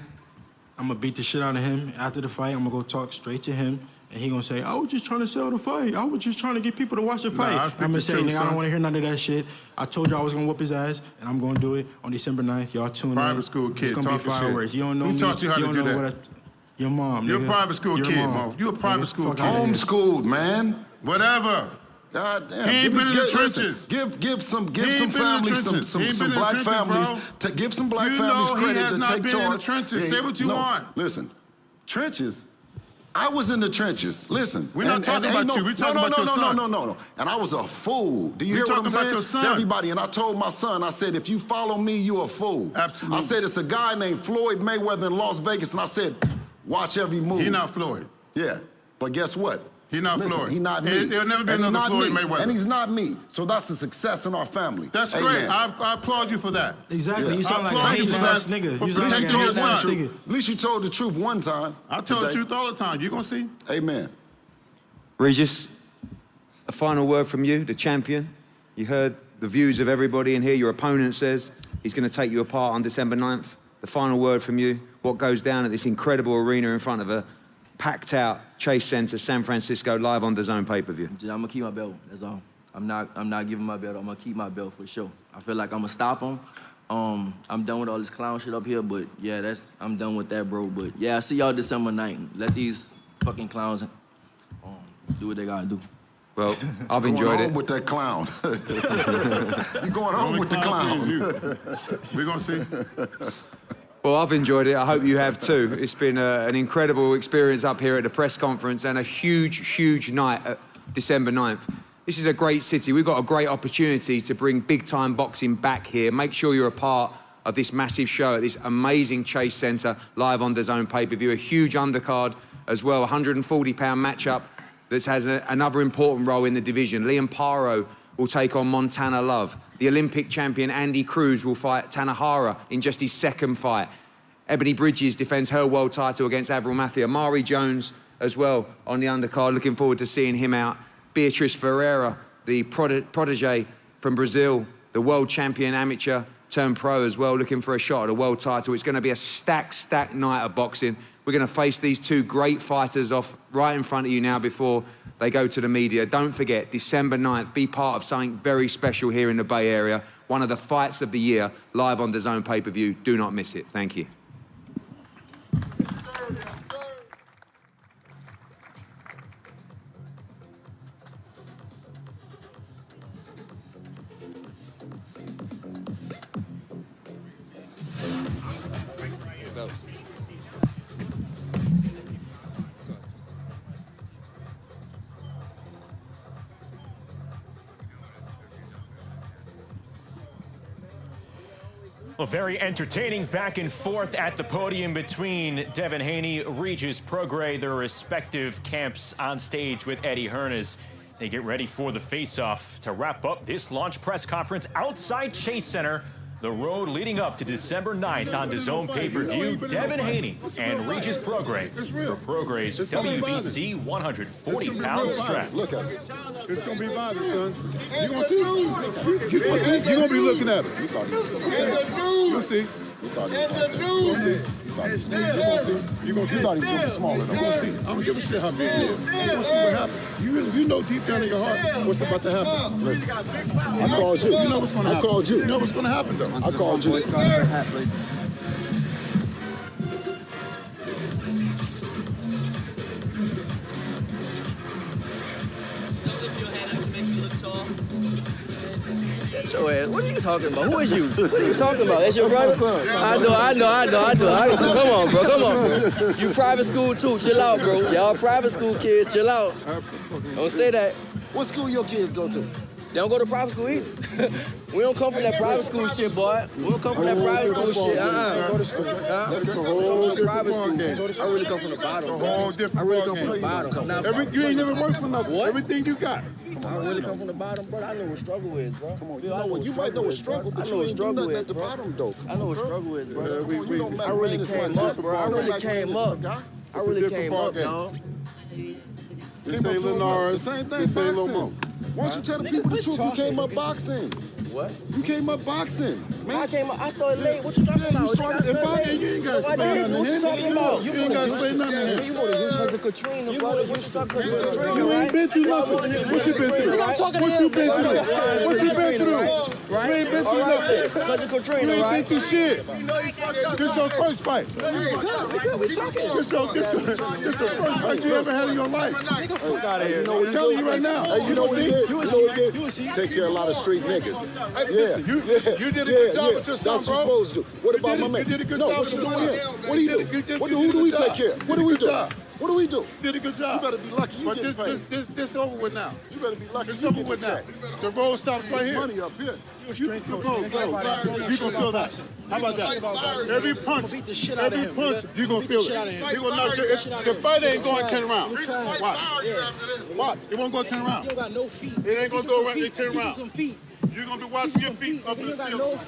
Speaker 1: I'm going to beat the shit out of him. After the fight, I'm going to go talk straight to him. And he gonna say, I was just trying to sell the fight. I was just trying to get people to watch the fight. I'm gonna say, nigga, I don't want to hear none of that shit. I told you I was gonna whoop his ass, and I'm gonna do it on December 9th. Y'all tune in.
Speaker 7: Private school kid,
Speaker 1: it's gonna be fireworks. You don't know me.
Speaker 7: Who taught you how to do that?
Speaker 1: Your mom.
Speaker 7: You're
Speaker 1: nigga.
Speaker 7: a private school
Speaker 1: Your
Speaker 7: kid,
Speaker 1: mom.
Speaker 7: Mo. You're a private school kid.
Speaker 8: Homeschooled, man.
Speaker 7: Whatever.
Speaker 8: God damn.
Speaker 7: He ain't been in the trenches.
Speaker 8: Give some
Speaker 7: He ain't been in the
Speaker 8: families
Speaker 7: trenches. He ain't
Speaker 8: some
Speaker 7: been in the
Speaker 8: black
Speaker 7: trenches,
Speaker 8: families
Speaker 7: bro.
Speaker 8: to give some black
Speaker 7: You
Speaker 8: families
Speaker 7: know he
Speaker 8: credit
Speaker 7: has
Speaker 8: to
Speaker 7: not
Speaker 8: take
Speaker 7: been
Speaker 8: charge.
Speaker 7: in the trenches. Say what you want.
Speaker 8: Listen, trenches. I was in the trenches. Listen.
Speaker 7: We're not talking about you. We're talking about your son.
Speaker 8: No. And I was a fool. Do you hear what I'm
Speaker 7: talking
Speaker 8: saying?
Speaker 7: about your son.
Speaker 8: To everybody. And I told my son, I said, if you follow me, you're a fool.
Speaker 7: Absolutely.
Speaker 8: I said, it's a guy named Floyd Mayweather in Las Vegas. And I said, watch every move.
Speaker 7: He not Floyd.
Speaker 8: Yeah. But guess what?
Speaker 7: He not Floyd.
Speaker 8: He not me.
Speaker 7: There'll never be
Speaker 8: And he
Speaker 7: another
Speaker 8: not
Speaker 7: Floyd
Speaker 8: me.
Speaker 7: Mayweather.
Speaker 8: And he's not me. So that's a success in our family.
Speaker 7: That's
Speaker 8: Amen.
Speaker 7: great. I applaud you for that.
Speaker 1: Exactly.
Speaker 8: Yeah.
Speaker 1: You sound
Speaker 7: I
Speaker 1: like a
Speaker 7: applaud you
Speaker 1: hating
Speaker 7: for
Speaker 1: ass
Speaker 7: that.
Speaker 1: nigga.
Speaker 7: For
Speaker 1: You sound like
Speaker 7: protecting
Speaker 1: a
Speaker 7: your
Speaker 1: hating ass
Speaker 7: son.
Speaker 1: nigga.
Speaker 8: At least you told the truth one time.
Speaker 7: I tell the
Speaker 8: today.
Speaker 7: truth all the time. You gonna see?
Speaker 8: Amen.
Speaker 2: Regis, a final word from you, the champion. You heard the views of everybody in here. Your opponent says he's going to take you apart on December 9th. The final word from you, what goes down at this incredible arena in front of a packed-out Chase Center, San Francisco, live on DAZN pay-per-view.
Speaker 9: I'm gonna keep my belt. That's all. I'm not giving my belt. I'm gonna keep my belt for sure. I feel like I'm gonna stop him. I'm done with all this clown shit up here, but yeah, I'm done with that, bro. But yeah, I see y'all December 9th. Let these fucking clowns do what they gotta do.
Speaker 2: Well, I've enjoyed it.
Speaker 8: Going home with that clown. You're going home with the clown.
Speaker 7: We're gonna see.
Speaker 2: Well, I've enjoyed it. I hope you have too. It's been an incredible experience up here at the press conference and a huge, huge night at December 9th. This is a great city. We've got a great opportunity to bring big-time boxing back here. Make sure you're a part of this massive show at this amazing Chase Center, live on DAZN pay-per-view. A huge undercard as well, 140-pound matchup that has another important role in the division. Liam Paro will take on Montana Love. The Olympic champion Andy Cruz will fight Tanahara in just his second fight. Ebony Bridges defends her world title against Avril Mathia. Mari Jones as well on the undercard. Looking forward to seeing him out. Beatriz Ferreira, the protege from Brazil, the world champion amateur turned pro as well, looking for a shot at a world title. It's going to be a stacked night of boxing We're going to face these two great fighters off right in front of you now before they go to the media. Don't forget, December 9th, be part of something very special here in the Bay Area. One of the fights of the year, live on DAZN pay-per-view. Do not miss it. Thank you.
Speaker 8: Yes, sir. Yes, sir.
Speaker 4: Well, very entertaining back and forth at the podium between Devin Haney, Regis Prograis, their respective camps on stage with Eddie Hearn as they get ready for the face-off to wrap up this launch press conference outside Chase Center. The road leading up to December 9th on DAZN pay-per-view, Devin Haney and Regis Prograis for Prograis' WBC 140-pound strap.
Speaker 7: Look at it. It's going to be violent, son. You're going to see. You're going to be looking at it. You'll see. You thought he was going to be smaller. You're going to see. I don't give a shit how big it is. You're going to see what happens. You know deep down in your heart what's about to happen. Listen, I called you. You know what's going to happen. I called you. You know what's going to happen, though. I called you.
Speaker 9: Your ass. What are you talking about? Who is you? What are you talking about? That's your brother? I know. Come on, bro. You private school too. Chill out, bro. Y'all private school kids. Chill out. Don't say that.
Speaker 8: What school your kids go to?
Speaker 9: They don't go to private school either. We don't come from that private school shit, boy. We don't come from that private school shit.
Speaker 7: That's a whole different
Speaker 9: Private school.
Speaker 7: game.
Speaker 9: I really come from the bottom.
Speaker 7: A whole different
Speaker 9: I really come
Speaker 7: ball
Speaker 9: from the
Speaker 7: game.
Speaker 9: bottom.
Speaker 7: You ain't never worked for nothing.
Speaker 9: What?
Speaker 7: Everything you got.
Speaker 9: I really come from the bottom, bro. I know what struggle is, bro.
Speaker 8: Come on, you might know what struggle, but you ain't do nothing at the bottom, though.
Speaker 9: I know what struggle is, bro.
Speaker 8: I
Speaker 9: I really came up, bro. I really came up. I really came up, dog.
Speaker 7: This ain't Lenars.
Speaker 8: The same thing
Speaker 7: This ain't
Speaker 8: boxing.
Speaker 7: Lomo.
Speaker 8: Why don't you tell the people the truth? You came up boxing.
Speaker 9: What?
Speaker 8: You came up boxing.
Speaker 9: I came up. I started late. What you talking about?
Speaker 8: You started in boxing.
Speaker 7: You ain't got to
Speaker 9: What
Speaker 7: explain nothing.
Speaker 9: you talking about?
Speaker 7: You ain't got to explain nothing.
Speaker 9: You would have used as a Katrina, brother. What you talking about?
Speaker 7: You ain't been through nothing. What you been through? What you been through? What you been through?
Speaker 9: Right?
Speaker 7: You ain't been
Speaker 9: All
Speaker 7: through
Speaker 9: right,
Speaker 7: nothing.
Speaker 9: because of
Speaker 7: You
Speaker 9: Katrina,
Speaker 7: ain't been
Speaker 9: right?
Speaker 7: through shit. This your first fight.
Speaker 9: We talking.
Speaker 7: This your first fight you ever had in your life.
Speaker 8: Fuck out of here. You know what
Speaker 7: I'm telling you right now.
Speaker 8: Hey, you know what he did? You know what he did? Take care of a lot of street niggas.
Speaker 7: You did a good job with your son,
Speaker 8: That's what
Speaker 7: bro.
Speaker 8: you're supposed to do. What about my man?
Speaker 7: You did a good
Speaker 8: No,
Speaker 7: job
Speaker 8: what
Speaker 7: with
Speaker 8: you
Speaker 7: your
Speaker 8: doing
Speaker 7: son.
Speaker 8: here? What do you do? Who do we take care of? What do we do? What do we do?
Speaker 7: Did a good job.
Speaker 8: You better be lucky you
Speaker 7: But
Speaker 8: get paid.
Speaker 7: this over with now.
Speaker 8: You better be lucky
Speaker 7: It's
Speaker 8: you
Speaker 7: over
Speaker 8: get the
Speaker 7: with now.
Speaker 8: check.
Speaker 7: The road stops right
Speaker 8: There's
Speaker 7: here.
Speaker 8: money up here.
Speaker 7: You can feel that. How about that? Every punch, you're going to feel it. You're going to knock the fight ain't going 10 rounds. Watch. It won't go 10 rounds.
Speaker 10: You got no feet.
Speaker 7: It ain't going to go around in 10 rounds.
Speaker 10: Some feet.
Speaker 7: You're going to be watching your feet up in the ceiling.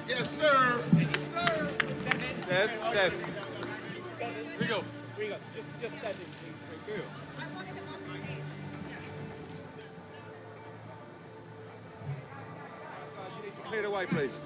Speaker 8: Yes, sir. Yes, sir.
Speaker 2: Dev.
Speaker 10: Here we go. Just that thing, please. Good.
Speaker 11: I wanted him on the stage.
Speaker 2: You need to clear the way, please.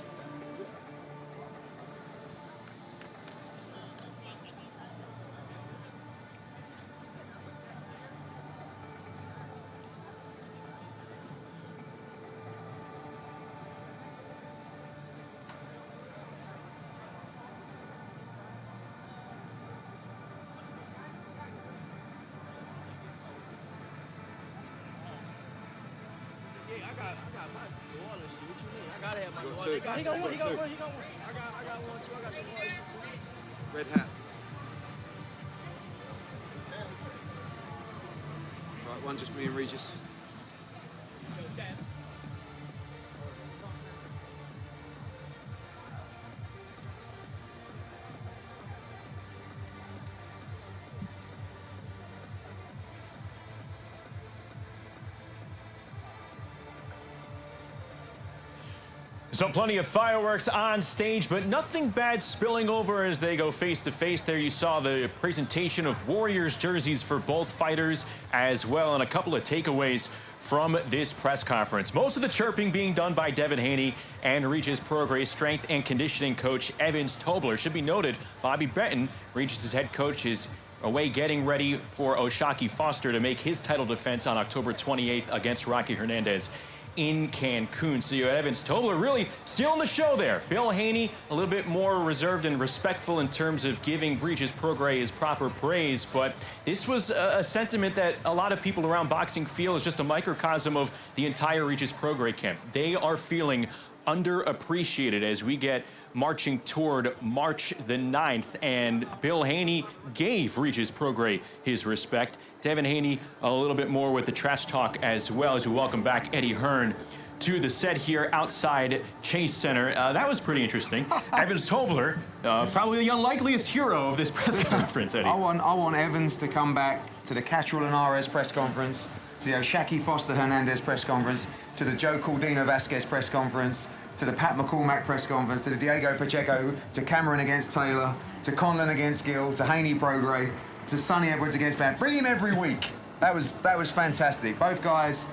Speaker 9: I got my daughter and shit. What you mean? I gotta have my daughter.
Speaker 10: He got one.
Speaker 9: I got one too. I got the boy shit too.
Speaker 2: Red hat. Right, one just me and Regis.
Speaker 4: So plenty of fireworks on stage, but nothing bad spilling over as they go face to face. There you saw the presentation of Warriors jerseys for both fighters as well, and a couple of takeaways from this press conference. Most of the chirping being done by Devin Haney and Regis Prograis strength and conditioning coach Evans Tobler. Should be noted, Bobby Benton, Regis's head coach, is away getting ready for O'Shaquie Foster to make his title defense on October 28th against Rocky Hernandez in Cancun. So you had Evans Tobler really stealing the show there. Bill Haney a little bit more reserved and respectful in terms of giving Regis Prograis his proper praise, but this was a sentiment that a lot of people around boxing feel is just a microcosm of the entire Regis Prograis camp. They are feeling underappreciated as we get marching toward March the 9th, and Bill Haney gave Regis Prograis his respect. Devin Haney a little bit more with the trash talk as well, as we welcome back Eddie Hearn to the set here outside Chase Center. That was pretty interesting. Evans Tobler, probably the unlikeliest hero of this press conference, Eddie.
Speaker 6: I want Evans to come back to the Castro Linares press conference, to the O'Shaquie Foster Hernandez press conference, to the Joe Caldino Vasquez press conference, to the Pat McCormack press conference, to the Diego Pacheco, to Cameron against Taylor, to Conlon against Gill, to Haney Prograis, to Sonny Edwards against Bam. Bring him every week. That was fantastic. Both guys,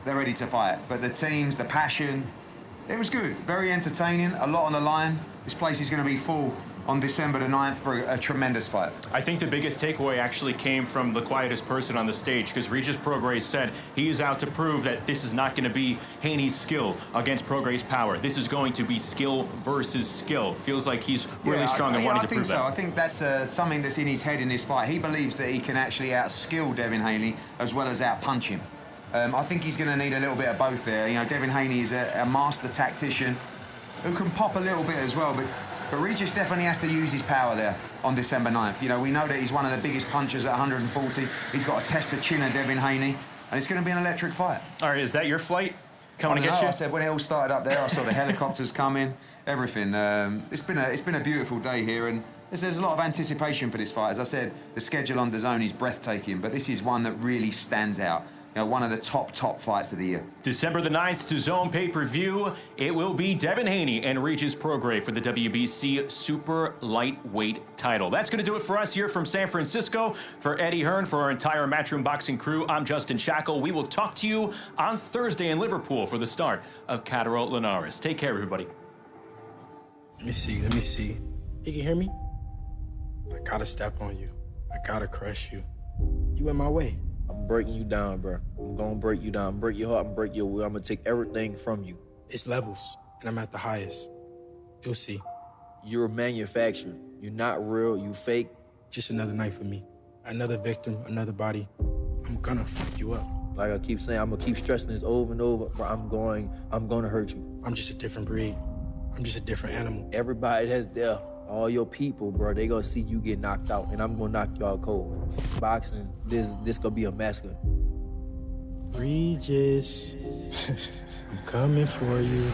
Speaker 6: they're ready to fight. But the teams, the passion, it was good. Very entertaining, a lot on the line. This place is going to be full on December the 9th for a tremendous fight.
Speaker 4: I think the biggest takeaway actually came from the quietest person on the stage, because Regis Prograis said he is out to prove that this is not going to be Haney's skill against Prograis' power. This is going to be skill versus skill. Feels like he's really strong and wanting to prove that.
Speaker 6: I think that's something that's in his head in this fight. He believes that he can actually out-skill Devin Haney as well as out-punch him. I think he's going to need a little bit of both there. You know, Devin Haney is a master tactician who can pop a little bit as well, but Regis definitely has to use his power there on December 9th. You know, we know that he's one of the biggest punchers at 140. He's got to test the chin of Devin Haney, and it's going to be an electric fight.
Speaker 4: All right, is that your flight coming to get you?
Speaker 6: I said when it all started up there, I saw the helicopters coming, everything. It's been a beautiful day here, and there's a lot of anticipation for this fight. As I said, the schedule on DAZN is breathtaking, but this is one that really stands out. You know, one of the top fights of the year.
Speaker 4: December the 9th, DAZN pay-per-view. It will be Devin Haney and Regis Prograis for the WBC Super Lightweight title. That's going to do it for us here from San Francisco. For Eddie Hearn, for our entire Matchroom Boxing crew, I'm Justin Shackle. We will talk to you on Thursday in Liverpool for the start of Castro Linares. Take care, everybody.
Speaker 1: Let me see. You can hear me? I gotta step on you. I gotta crush you. You in my way.
Speaker 9: I'm breaking you down, bro. I'm gonna break you down, break your heart, and break your will. I'm gonna take everything from you.
Speaker 1: It's levels, and I'm at the highest. You'll see.
Speaker 9: You're manufactured. You're not real. You fake.
Speaker 1: Just another night for me. Another victim, another body. I'm gonna fuck you up.
Speaker 9: Like I keep saying, I'm gonna keep stressing this over and over, bro. I'm gonna hurt you.
Speaker 1: I'm just a different breed. I'm just a different animal.
Speaker 9: Everybody that's there, all your people, bro, they gonna see you get knocked out, and I'm gonna knock y'all cold. Boxing, this gonna be a massacre.
Speaker 1: Regis, I'm coming for you.